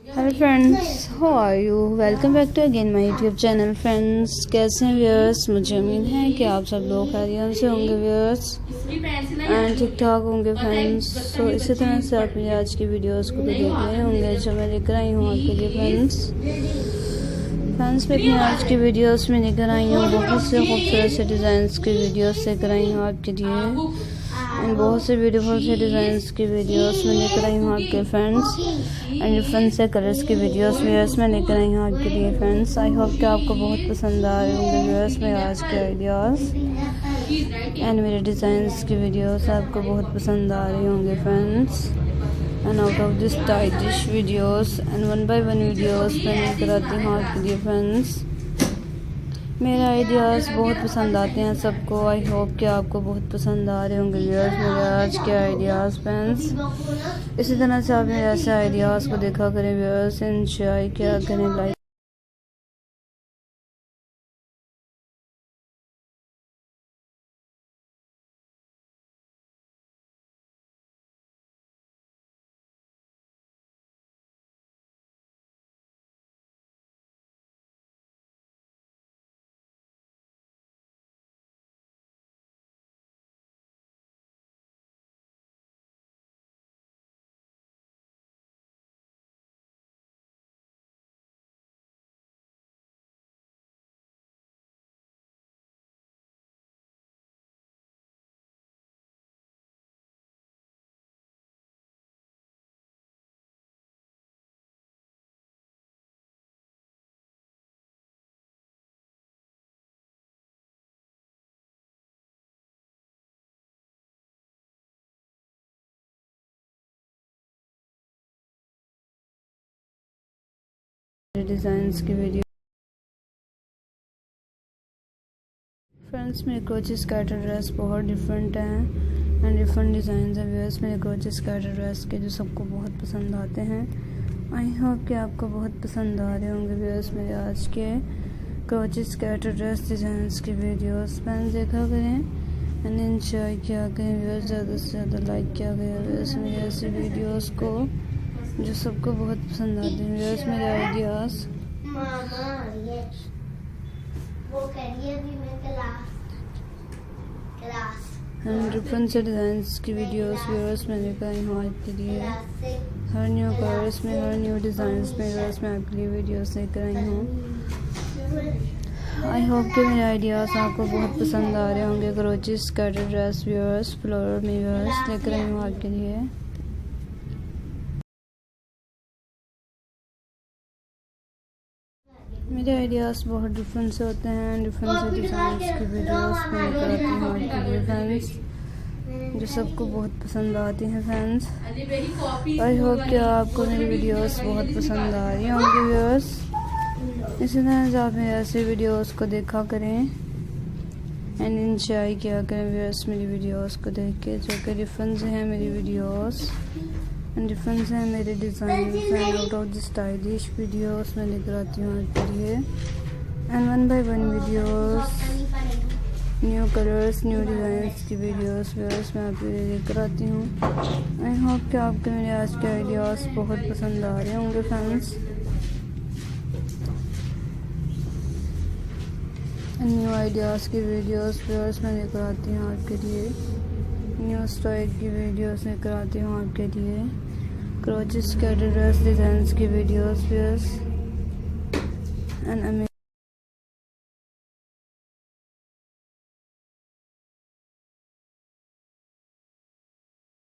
Hello friends, how are you? Welcome back to again my YouTube channel. Friends, कैसे हैं viewers? मुझे उम्मीद है कि आप सब लोग खैरियत से होंगे व्यूअर्स एंड ठीक ठाक होंगे फ्रेंड्स। तो इसी तरह से आप मेरी आज की वीडियोस को तो देख रहे होंगे जो मैं लेकर आई हूँ आपके लिए फ्रेंड्स। मैं अपनी आज की वीडियोस में लेकर आई हूँ बहुत से खूबसूरत से डिज़ाइंस की वीडियोस लेकर आई हूँ आपके लिए एंड बहुत से ब्यूटीफुल से डिज़ाइंस की वीडियोस में लेकर आई हूँ आपके फ्रेंड्स एंड डिफरेंट से कलर्स की वीडियोस व्यूअर्स में लेकर आई हूँ आपके लिए फ्रेंड्स। आई होप कि आपको बहुत पसंद आ रहे होंगे व्यूअर्स मेरे आज के आइडियाज़ एंड मेरे डिज़ाइंस की वीडियोस आपको बहुत पसंद आ रहे होंगे friends. And out of this stylish videos and one by one videos मैं लेकर आती हूँ आपके लिए फ्रेंड्स। मेरे आइडियाज़ बहुत पसंद आते हैं सबको। आई होप कि आपको बहुत पसंद आ रहे होंगे व्यूअर्स मेरे आज के आइडियाज़ फ्रेंड्स। इसी तरह से आप मेरे ऐसे आइडियाज़ को देखा करें व्यूअर्स, एंजॉय किया करें, लाइक डिज़ाइंस की वीडियो फ्रेंड्स। मेरे क्रोचेट स्कर्टर ड्रेस बहुत डिफरेंट हैं एंड डिफरेंट डिज़ाइन है व्यूअर्स मेरे क्रोचेट स्कर्टर ड्रेस के जो सबको बहुत पसंद आते हैं। आई होप कि आपको बहुत पसंद आ रहे होंगे व्यूअर्स मेरे आज के क्रोचेट स्कर्टर ड्रेस डिज़ाइंस की वीडियोस। फ्रेंड्स देखा करें एंड एंजॉय किया करें व्यूअर्स, ज़्यादा से ज़्यादा लाइक किया गया व्यूअर्स मेरे ऐसे वीडियोस को जो सबको बहुत पसंद आते हैं व्यूअर्स मेरे आइडियाज़। एंड डिफरेंट से डिज़ाइंस की वीडियोस व्यूअर्स मैंने कहा हूँ आपके लिए हर न्यू कलर्स में, हर न्यू डिज़ाइंस में व्यूअर्स मैं आपके लिए वीडियोस लेकर आई हूँ। आई होप कि मेरे आइडियाज़ आपको बहुत पसंद आ रहे होंगे। क्रोचेट स्कर्टर ड्रेस व्यूअर्स फ्लोरल में व्यूअर्स लेकर आई हूँ आपके लिए। मेरे आइडियाज़ बहुत डिफरेंट से होते हैं, डिफरेंट से डिज़ाइंस की वीडियोस में लेकर आती हूँ आपके लिए फ्रेंड्स जो सबको बहुत पसंद आती हैं फ्रेंड्स। आई होप कि आपको मेरी वीडियोस बहुत पसंद आ रही होंगी व्यूअर्स। इसी तरह से आप मेरे ऐसे वीडियोस को देखा करें एंड एंजॉय किया करें व्यूअर्स मेरी वीडियोस को देख के जो कि डिफरेंट हैं मेरी वीडियोस एंड डिफरेंस है मेरे design and out of the stylish videos मैं लेकर आती हूँ आपके लिए and one by one videos, new colours, new designs की वीडियोस व्यूअर्स मैं आपके लिए लेकर आती हूँ। आई होप कि आपके मेरे आज के आइडियाज़ बहुत पसंद आ रहे होंगे फ्रेंड्स। न्यू आइडियाज़ की वीडियोस व्यूअर्स मैं लेकर आती हूँ आपके लिए, न्यू स्टाइल की वीडियोस लेकर आती हूँ आपके लिए, क्रोचेट स्कर्टर ड्रेस डिज़ाइंस की वीडियोस व्यूअर्स एंड